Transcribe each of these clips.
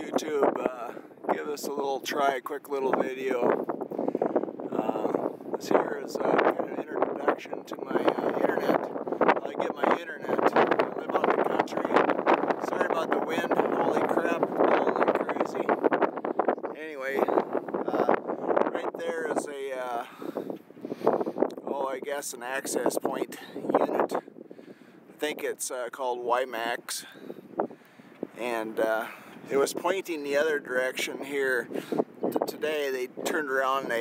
YouTube, give us a little try, a quick little video. This here is kind of an introduction to my internet. How I get my internet. I live out in the country. Sorry about the wind. Holy crap, it's blowing like crazy. Anyway, right there is a, I guess an access point unit. I think it's called WiMAX. And it was pointing the other direction here. Today they turned around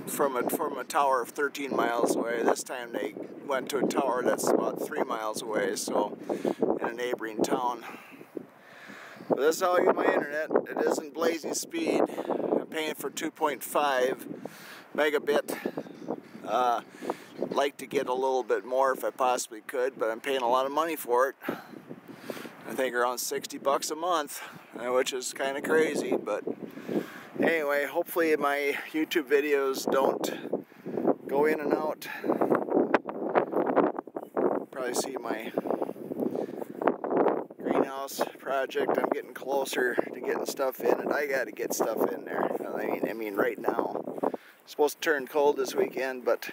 from a tower of 13 miles away. This time they went to a tower that's about 3 miles away, so in a neighboring town. But this is how I get my internet. It isn't blazing speed. I'm paying for 2.5 megabit. I'd like to get a little bit more if I possibly could, but I'm paying a lot of money for it. I think around 60 bucks a month, which is kind of crazy, but anyway, hopefully my YouTube videos don't go in and out. Probably see my greenhouse project. I'm getting closer to getting stuff in, and I got to get stuff in there. I mean right now. It's supposed to turn cold this weekend, but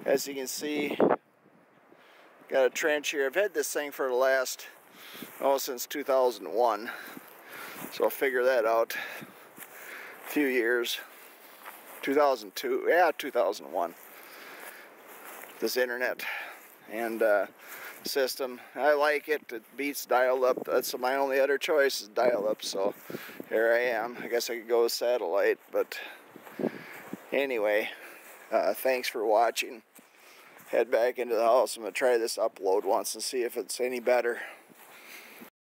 as you can see, got a trench here. I've had this thing for the last, since 2001. So I'll figure that out. A few years. 2002, yeah, 2001. This internet and system. I like it. It beats dial-up. That's my only other choice is dial-up. So here I am. I guess I could go with satellite, but anyway, thanks for watching. Head back into the house. I'm going to try this upload once and see if it's any better.